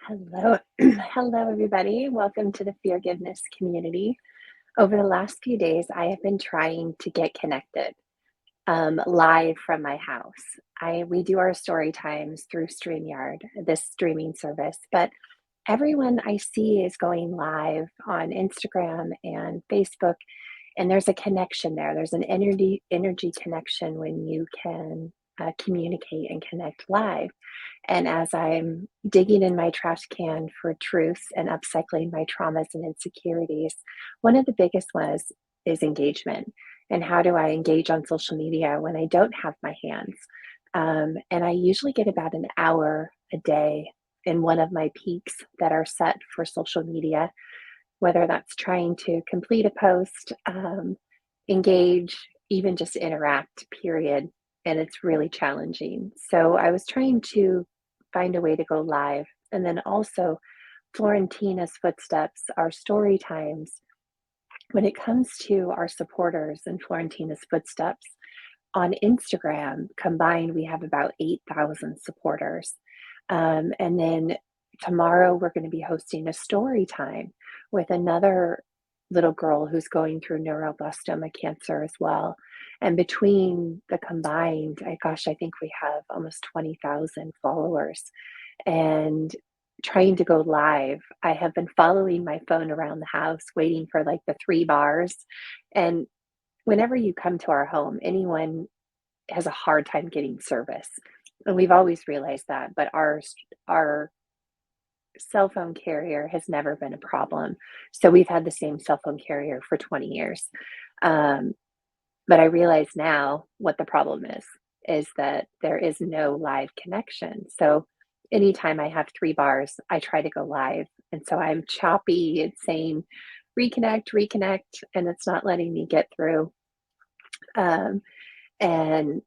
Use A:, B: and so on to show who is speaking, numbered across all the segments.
A: Hello, hello, everybody. Welcome to the Feargiveness community. Over the last few days, I have been trying to get connected live from my house. We do our story times through StreamYard, this streaming service, but everyone I see is going live on Instagram and Facebook, and there's a connection there. There's an energy connection when you can communicate and connect live. And as I'm digging in my trash can for truth and upcycling my traumas and insecurities, one of the biggest ones is engagement. And how do I engage on social media when I don't have my hands? And I usually get about an hour a day in one of my peaks that are set for social media, whether that's trying to complete a post, engage, even just interact, period. And it's really challenging. So I was trying to find a way to go live. And then also, Florentina's Footsteps, our story times, when it comes to our supporters and Florentina's Footsteps on Instagram combined, we have about 8,000 supporters. And then tomorrow, we're going to be hosting a story time with another little girl who's going through neuroblastoma cancer as well. And between the combined, I think we have almost 20,000 followers. And trying to go live, I have been following my phone around the house, waiting for like the 3 bars. And whenever you come to our home, anyone has a hard time getting service. And we've always realized that, but our cell phone carrier has never been a problem. So we've had the same cell phone carrier for 20 years. Um, but I realize now what the problem is that there is no live connection. So anytime I have 3 bars, I try to go live. And so I'm choppy. It's saying reconnect, reconnect, and it's not letting me get through. Um, and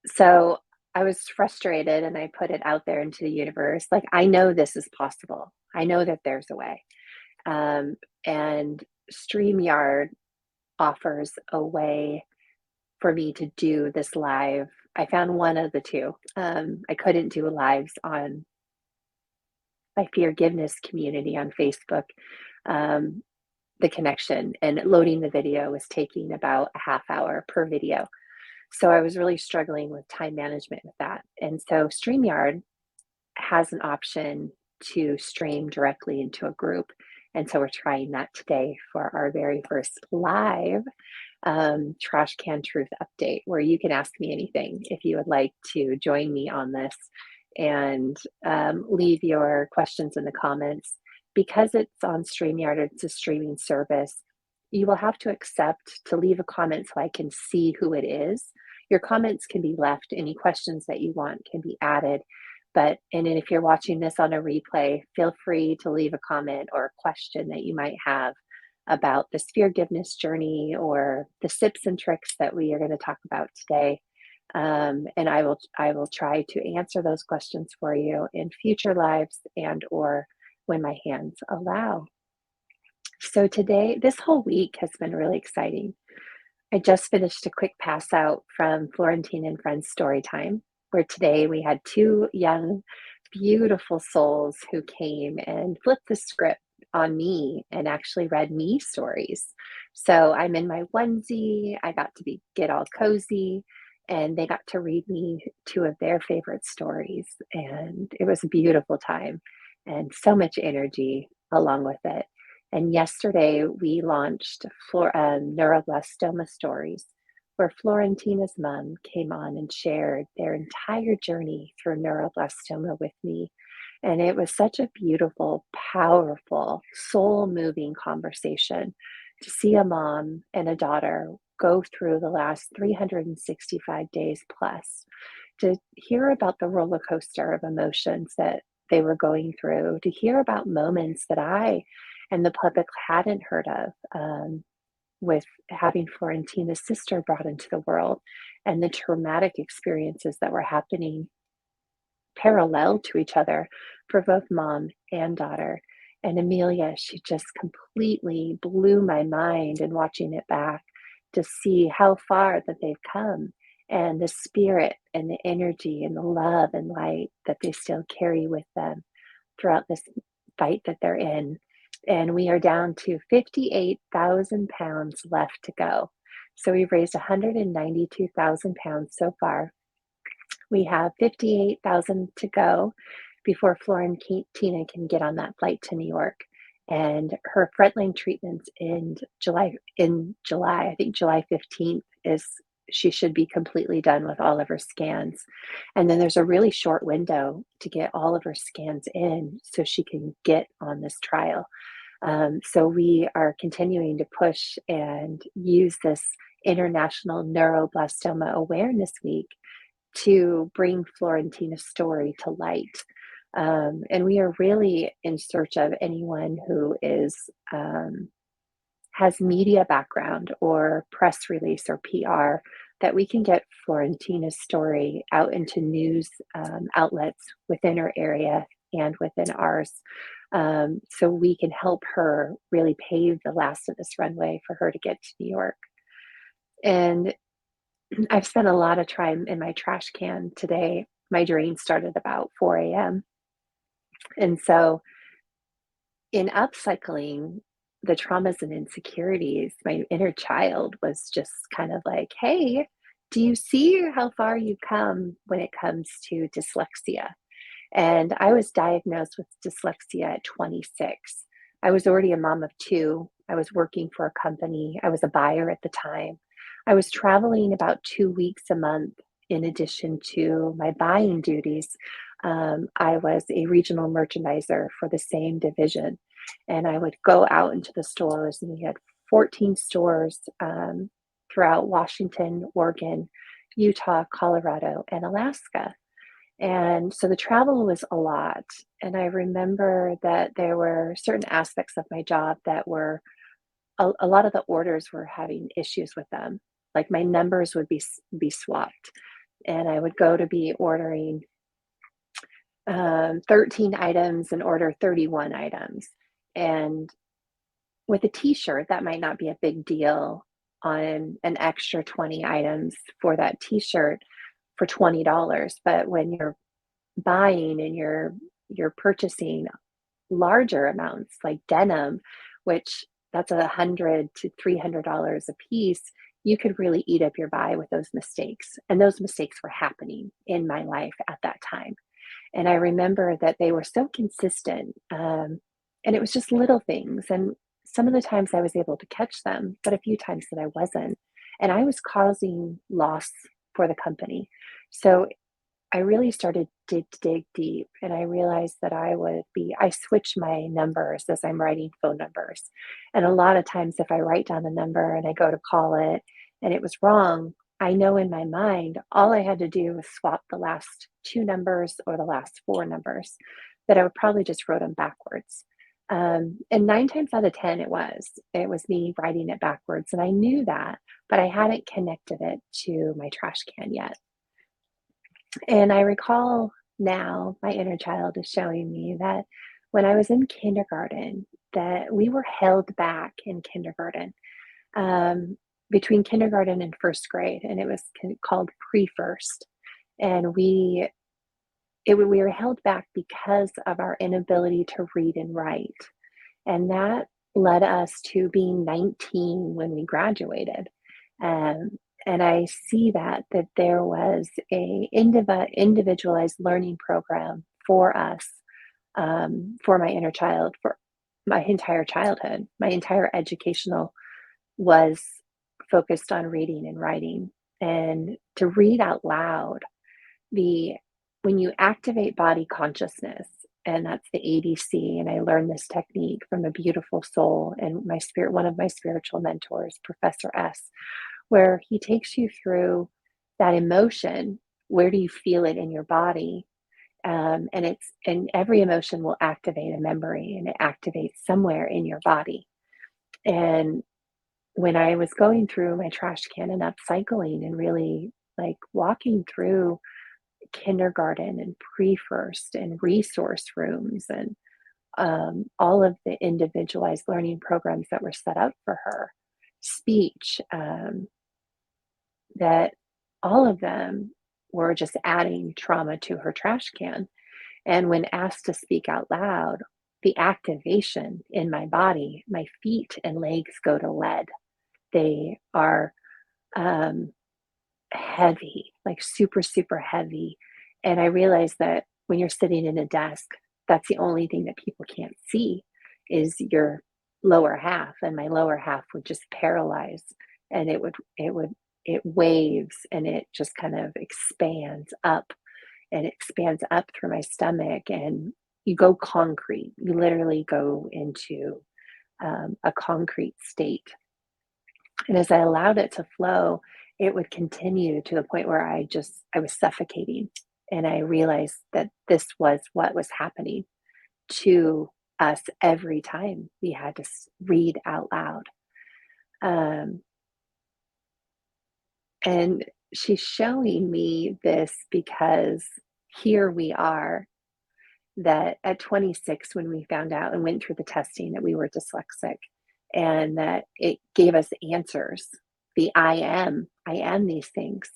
A: so I was frustrated and I put it out there into the universe. Like, I know this is possible. I know that there's a way. And StreamYard offers a way for me to do this live. I found one of the two. I couldn't do lives on my Feargiveness community on Facebook. Um, the connection and loading the video was taking about a half hour per video. So I was really struggling with time management with that. And so StreamYard has an option to stream directly into a group. And so we're trying that today for our very first live Trash Can Truth update, where you can ask me anything if you would like to join me on this and leave your questions in the comments. Because it's on StreamYard, it's a streaming service, you will have to accept to leave a comment so I can see who it is. Your comments can be left, any questions that you want can be added. And then if you're watching this on a replay, feel free to leave a comment or a question that you might have about the Feargiveness journey or the tips and tricks that we are going to talk about today. And I will try to answer those questions for you in future lives and or when my hands allow. So today, this whole week has been really exciting. I just finished a quick pass out from Florentine and Friends story time, where today we had 2 young, beautiful souls who came and flipped the script on me and actually read me stories. So I'm in my onesie, I got to get all cozy, and they got to read me 2 of their favorite stories. And it was a beautiful time and so much energy along with it. And yesterday we launched neuroblastoma stories, where Florentina's mom came on and shared their entire journey through neuroblastoma with me. And it was such a beautiful, powerful, soul moving conversation to see a mom and a daughter go through the last 365 days plus, to hear about the roller coaster of emotions that they were going through, to hear about moments that I and the public hadn't heard of, with having Florentina's sister brought into the world and the traumatic experiences that were happening parallel to each other for both mom and daughter. And Amelia, she just completely blew my mind in watching it back to see how far that they've come and the spirit and the energy and the love and light that they still carry with them. throughout this fight that they're in. And we are down to 58,000 pounds left to go. So we've raised 192,000 pounds so far. We have 58,000 to go before Florentina can get on that flight to New York. And her frontline treatments in July, I think July 15th is she should be completely done with all of her scans. And then there's a really short window to get all of her scans in so she can get on this trial. So we are continuing to push and use this International Neuroblastoma Awareness Week to bring Florentina's story to light. And we are really in search of anyone who has media background or press release or PR that we can get Florentina's story out into news outlets within her area and within ours. So we can help her really pave the last of this runway for her to get to New York. And I've spent a lot of time in my trash can today. My drain started about 4 a.m. And so in upcycling the traumas and insecurities, my inner child was just kind of like, hey, do you see how far you've come when it comes to dyslexia? And I was diagnosed with dyslexia at 26. I was already a mom of two. I was working for a company. I was a buyer at the time. I was traveling about 2 weeks a month in addition to my buying duties. I was a regional merchandiser for the same division. And I would go out into the stores, and we had 14 stores throughout Washington, Oregon, Utah, Colorado, and Alaska. And so the travel was a lot. And I remember that there were certain aspects of my job that were a lot of the orders were having issues with them. Like my numbers would be swapped, and I would go to be ordering 13 items and order 31 items. And with a t-shirt, that might not be a big deal on an extra 20 items for that t-shirt for $20. But when you're buying and you're purchasing larger amounts like denim, which that's $100 to $300 a piece, you could really eat up your buy with those mistakes. And those mistakes were happening in my life at that time. And I remember that they were so consistent. And it was just little things. And some of the times I was able to catch them, but a few times that I wasn't. And I was causing loss for the company. So I really started to dig deep, and I realized that I switch my numbers as I'm writing phone numbers. And a lot of times, if I write down a number and I go to call it and it was wrong, I know in my mind, all I had to do was swap the last two numbers or the last four numbers, that I would probably just wrote them backwards. And 9 times out of 10, it was me writing it backwards. And I knew that, but I hadn't connected it to my trash can yet. And I recall now my inner child is showing me that when I was in kindergarten, that we were held back in kindergarten, um, between kindergarten and first grade, and it was called pre-first. And we were held back because of our inability to read and write. And that led us to being 19 when we graduated. Um, and I see that there was a individualized learning program for us, for my inner child, for my entire childhood. My entire educational was focused on reading and writing, and to read out loud. The When you activate body consciousness, and that's the ADC, and I learned this technique from a beautiful soul and one of my spiritual mentors, Professor S, where he takes you through that emotion. Where do you feel it in your body? And every emotion will activate a memory, and it activates somewhere in your body. And when I was going through my trash can and upcycling and really like walking through kindergarten and pre-first and resource rooms and all of the individualized learning programs that were set up for her, speech, that all of them were just adding trauma to her trash can. And when asked to speak out loud, the activation in my body, my feet and legs go to lead. They are um, heavy, like super, super heavy. And I realized that when you're sitting in a desk, that's the only thing that people can't see is your lower half. And my lower half would just paralyze and it waves and it just kind of expands up and expands up through my stomach. And you go concrete, you literally go into a concrete state. And as I allowed it to flow, it would continue to the point where I was suffocating. And I realized that this was what was happening to us every time we had to read out loud. Um, and she's showing me this because here we are, that at 26, when we found out and went through the testing that we were dyslexic, and that it gave us answers, the I am these things.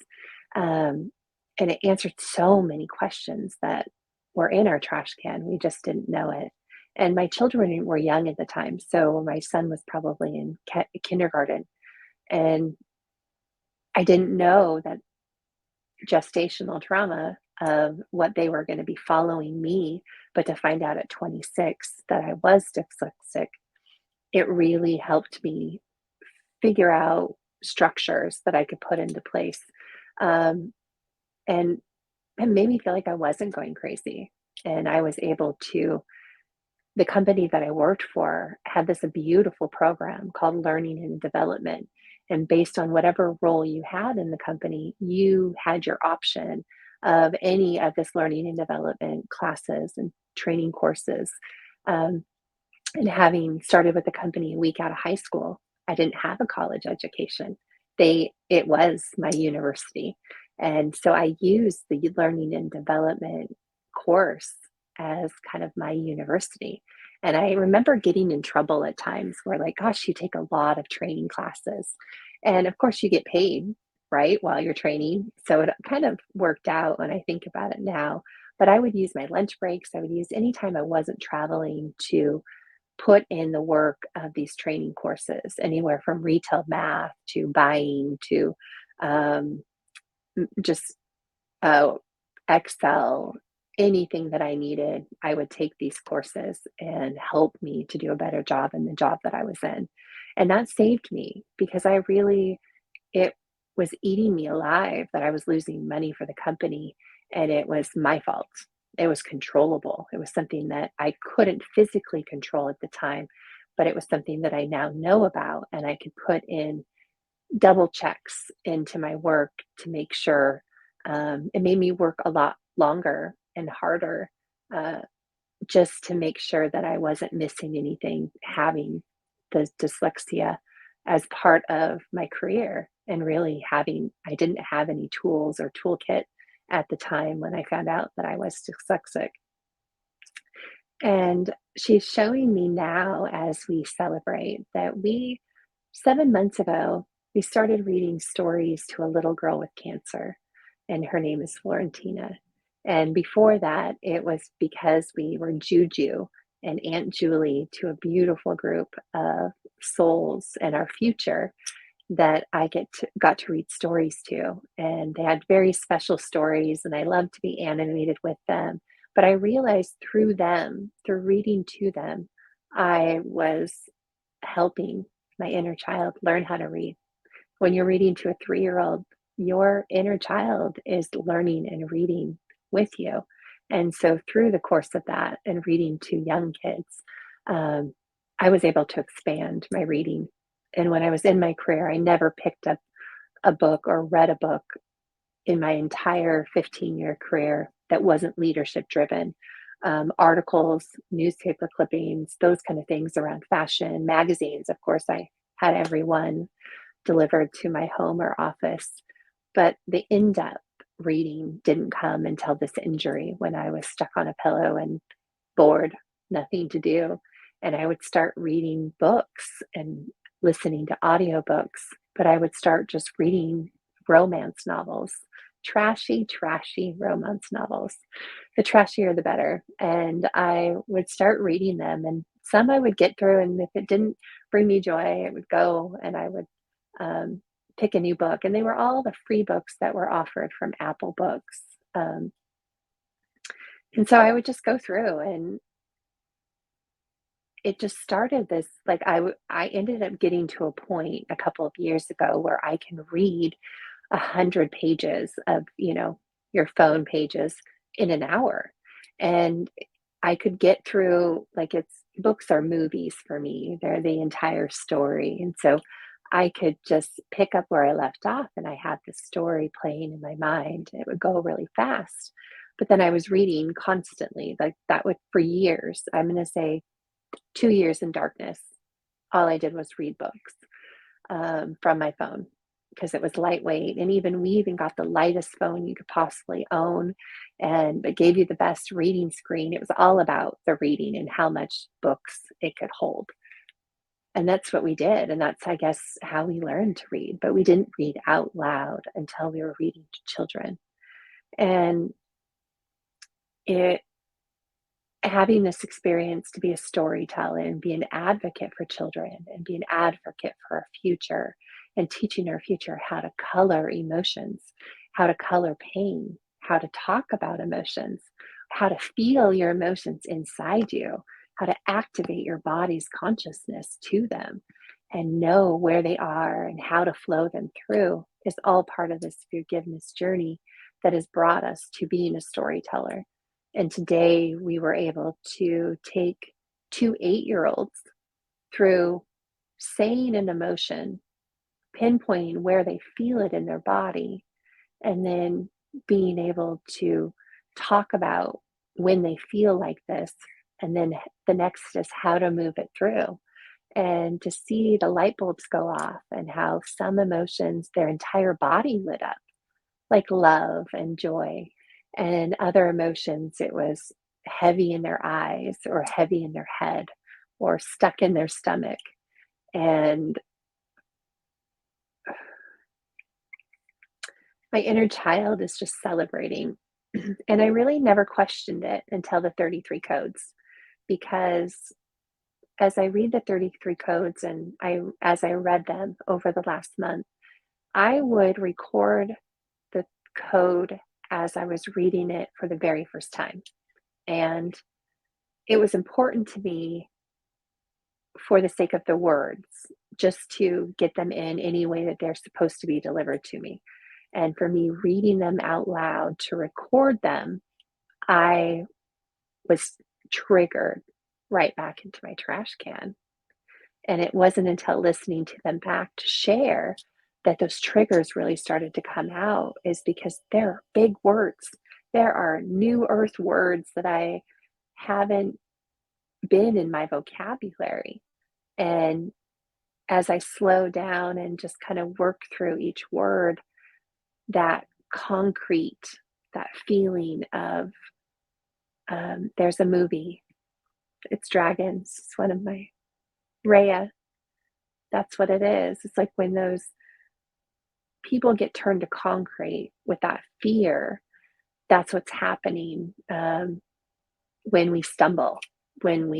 A: Um, and it answered so many questions that were in our trash can. We just didn't know it. And my children were young at the time. So my son was probably in kindergarten. And I didn't know that gestational trauma of what they were going to be following me, but to find out at 26 that I was dyslexic, it really helped me figure out structures that I could put into place. Um, and it made me feel like I wasn't going crazy. And I was able to, the company that I worked for had this beautiful program called Learning and Development. And based on whatever role you had in the company, you had your option of any of this learning and development classes and training courses. Um, and having started with the company a week out of high school, I didn't have a college education. It was my university. And so I used the learning and development course as kind of my university. And I remember getting in trouble at times where, like, gosh, you take a lot of training classes. And of course, you get paid, right, while you're training. So it kind of worked out when I think about it now. But I would use my lunch breaks. I would use any time I wasn't traveling to put in the work of these training courses, anywhere from retail math to buying to um, just uh, Excel, anything that I needed. I would take these courses and help me to do a better job in the job that I was in. And that saved me because it was eating me alive that I was losing money for the company, and it was my fault. It was controllable. It was something that I couldn't physically control at the time, but it was something that I now know about, and I could put in double checks into my work to make sure. It made me work a lot longer and harder, uh, just to make sure that I wasn't missing anything, having the dyslexia as part of my career, and really I didn't have any tools or toolkit at the time when I found out that I was dyslexic. And she's showing me now as we celebrate that 7 months ago, we started reading stories to a little girl with cancer, and her name is Florentina. And before that, it was because we were Juju and Aunt Julie to a beautiful group of souls in our future that got to read stories to. And they had very special stories, and I loved to be animated with them. But I realized through them, through reading to them, I was helping my inner child learn how to read. When you're reading to a 3-year-old, your inner child is learning and reading with you. And so, through the course of that and reading to young kids, um, I was able to expand my reading. And when I was in my career, I never picked up a book or read a book in my entire 15-year career that wasn't leadership driven. Articles, newspaper clippings, those kind of things around fashion, magazines. Of course, I had every one delivered to my home or office. But the in depth reading didn't come until this injury when I was stuck on a pillow and bored, nothing to do. And I would start reading books and listening to audiobooks, but I would start just reading romance novels, trashy, trashy romance novels. The trashier, the better. And I would start reading them, and some I would get through, and if it didn't bring me joy, it would go, and I would um, pick a new book. And they were all the free books that were offered from Apple Books. Um, and so I would just go through, and it just started this like I ended up getting to a point a couple of years ago where I can read 100 pages of, your phone pages in an hour. And I could get through, like, it's books are movies for me. They're the entire story. And so I could just pick up where I left off, and I had the story playing in my mind. It would go really fast. But then I was reading constantly, like that would for years. I'm going to say 2 years in darkness. All I did was read books from my phone because it was lightweight. And we even got the lightest phone you could possibly own, and it gave you the best reading screen. It was all about the reading and how much books it could hold. And that's what we did. And that's, I guess, how we learned to read. But we didn't read out loud until we were reading to children. And it having this experience to be a storyteller and be an advocate for children and be an advocate for our future and teaching our future how to color emotions, how to color pain, how to talk about emotions, how to feel your emotions inside you, how to activate your body's consciousness to them and know where they are and how to flow them through is all part of this forgiveness journey that has brought us to being a storyteller. And today we were able to take 2 8-year-olds through saying an emotion, pinpointing where they feel it in their body, and then being able to talk about when they feel like this. And then the next is how to move it through. And to see the light bulbs go off and how some emotions, their entire body lit up, like love and joy, and other emotions, it was heavy in their eyes or heavy in their head or stuck in their stomach. And my inner child is just celebrating. And I really never questioned it until the 33 codes, because as I read the 33 codes and as I read them over the last month, I would record the code as I was reading it for the very first time. And it was important to me for the sake of the words, just to get them in any way that they're supposed to be delivered to me. And for me, reading them out loud to record them, I was triggered right back into my trash can. And it wasn't until listening to them back to share that those triggers really started to come out, is because they're big words. There are new earth words that I haven't been in my vocabulary. And as I slow down and just kind of work through each word, that concrete, that feeling of there's a movie, it's dragons, it's one of my Rhea, that's what it is. It's like when those people get turned to concrete with that fear, that's what's happening when we stumble, when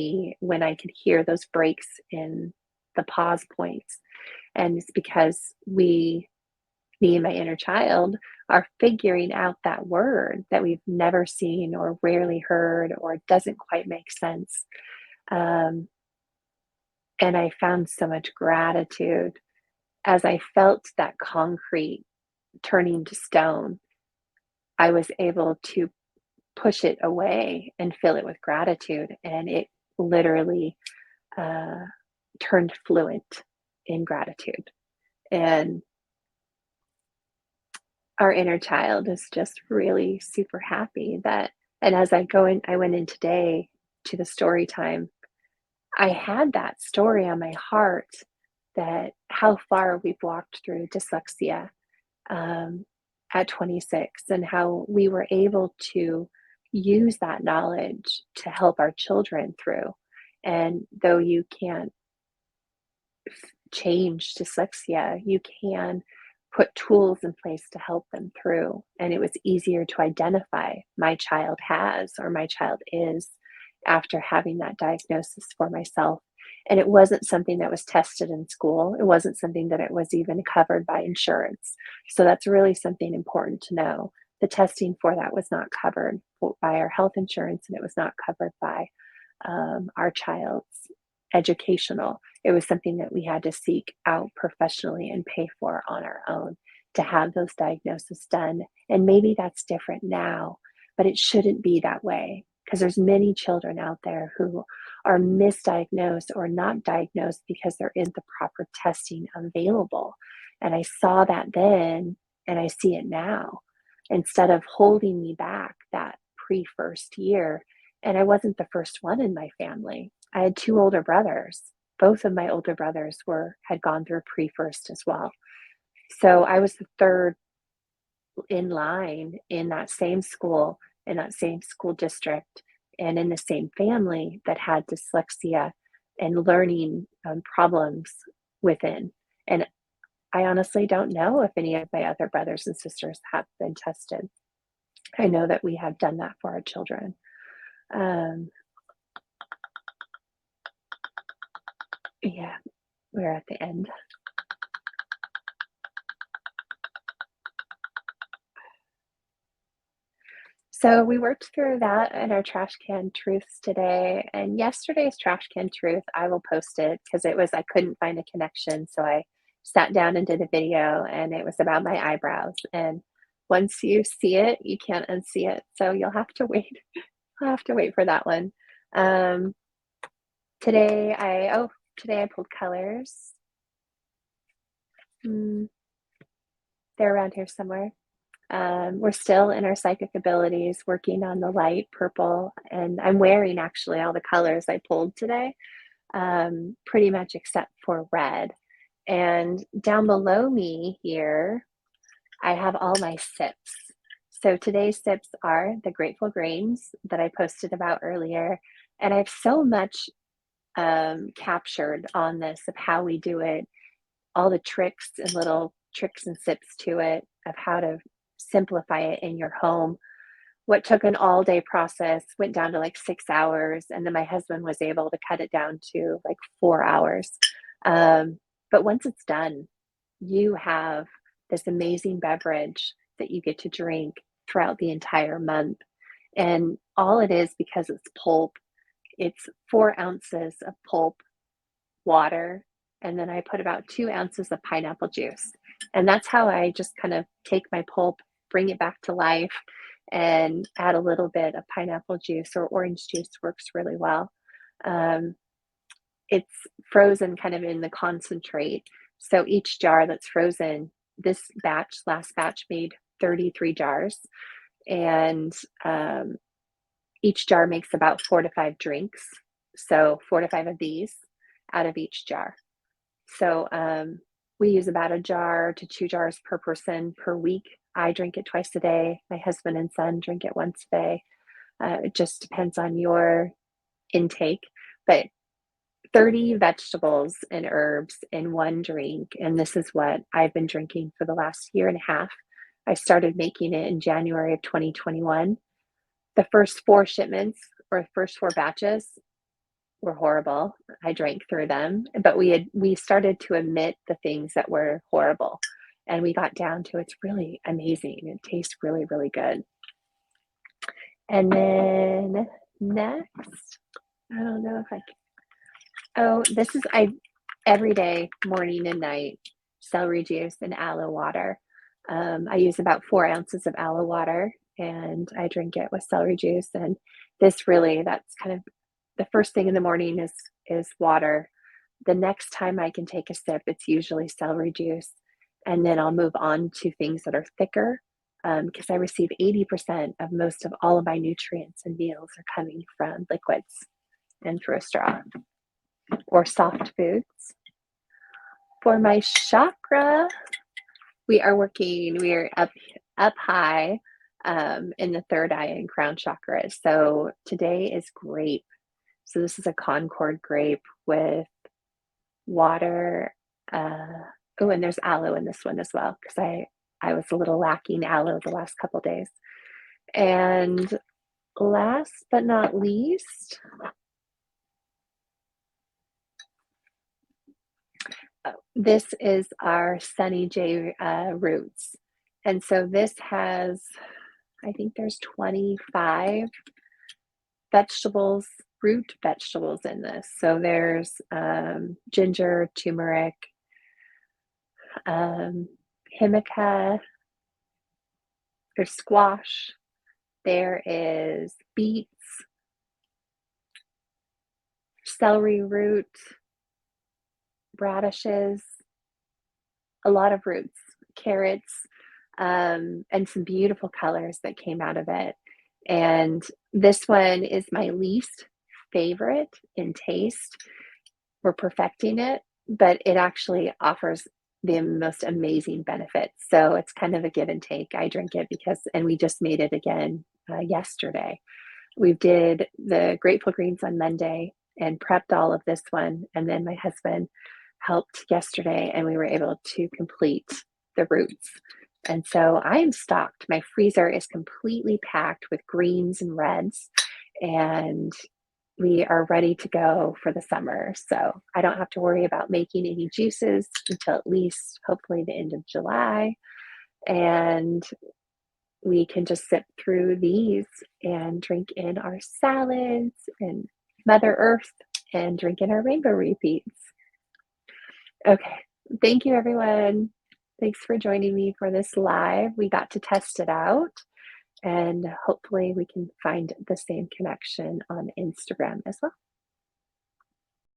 A: I could hear those breaks in the pause points. And it's because me and my inner child are figuring out that word that we've never seen or rarely heard or doesn't quite make sense. Um, and I found so much gratitude as I felt that concrete turning to stone. I was able to push it away and fill it with gratitude. And it literally uh, turned fluent in gratitude. And our inner child is just really super happy that, and as I went in today to the story time, I had that story on my heart, that how far we've walked through dyslexia um, at 26, and how we were able to use that knowledge to help our children through. And though you can't change dyslexia, you can put tools in place to help them through. And it was easier to identify my child has or my child is after having that diagnosis for myself. And it wasn't something that was tested in school. It wasn't something that it was even covered by insurance. So that's really something important to know. The testing for that was not covered by our health insurance, and it was not covered by our child's educational. It was something that we had to seek out professionally and pay for on our own to have those diagnoses done. And maybe that's different now, but it shouldn't be that way because there's many children out there who are misdiagnosed or not diagnosed because there isn't the proper testing available. And I saw that then, and I see it now. Instead of holding me back that pre-first year, and I wasn't the first one in my family. I had two older brothers. Both of my older brothers had gone through pre-first as well. So I was the third in line in that same school, in that same school district, and in the same family that had dyslexia and learning problems within. And I honestly don't know if any of my other brothers and sisters have been tested. I know that we have done that for our children. Yeah, we're at the end. So we worked through that in our trash can truths today. And yesterday's trash can truth, I will post it because I couldn't find a connection. So I sat down and did a video, and it was about my eyebrows. And once you see it, you can't unsee it. So you'll have to wait. I'll have to wait for that one. Um, today I pulled colors. They're around here somewhere. We're still in our psychic abilities, working on the light purple, and I'm wearing actually all the colors I pulled today, pretty much except for red. And down below me here, I have all my sips. So today's sips are the grateful grains that I posted about earlier, and I have so much captured on this of how we do it, all the tricks and little tricks and sips to it of how to simplify it in your home. What took an all day process went down to like 6 hours, and then my husband was able to cut it down to like 4 hours. But once it's done, you have this amazing beverage that you get to drink throughout the entire month. And all it is, because it's pulp, it's 4 ounces of pulp, water, and then I put about 2 ounces of pineapple juice. And that's how I just kind of take my pulp, bring it back to life, and add a little bit of pineapple juice, or orange juice works really well. It's frozen kind of in the concentrate. So each jar that's frozen, last batch made 33 jars. And each jar makes about 4 to 5 drinks. So 4 to 5 of these out of each jar. So we use about a jar to 2 jars per person per week. I drink it twice a day. My husband and son drink it once a day. It just depends on your intake. But 30 vegetables and herbs in one drink. And this is what I've been drinking for the last year and a half. I started making it in January of 2021. The first 4 shipments, or first 4 batches, were horrible. I drank through them, but we started to omit the things that were horrible, and we got down to it's really amazing. It tastes really, really good. And then next, I don't know if I can. Oh, this is every day, morning and night, celery juice and aloe water. I use about 4 ounces of aloe water, and I drink it with celery juice. And that's kind of the first thing in the morning is water. The next time I can take a sip, it's usually celery juice. And then I'll move on to things that are thicker, because I receive 80% of most of all of my nutrients and meals are coming from liquids and through a straw or soft foods. For my chakra, we are up high in the third eye and crown chakra. So today is grape. So this is a Concord grape with water, Oh, and there's aloe in this one as well because I was a little lacking aloe the last couple days. And last but not least, this is our Sunny J roots. And so this has, I think there's 25 vegetables, root vegetables in this. So there's ginger, turmeric, um, himica, there's squash, there is beets, celery root, radishes, a lot of roots, carrots, and some beautiful colors that came out of it. And this one is my least favorite in taste. We're perfecting it, but it actually offers the most amazing benefits. So it's kind of a give and take. I drink it because, and we just made it again yesterday. We did the grateful greens on Monday and prepped all of this one. And then my husband helped yesterday and we were able to complete the roots. And so I am stocked. My freezer is completely packed with greens and reds. And we are ready to go for the summer. So I don't have to worry about making any juices until at least hopefully the end of July. And we can just sip through these and drink in our salads and Mother Earth and drink in our rainbow repeats. Okay. Thank you, everyone. Thanks for joining me for this live. We got to test it out and hopefully we can find the same connection on Instagram as well.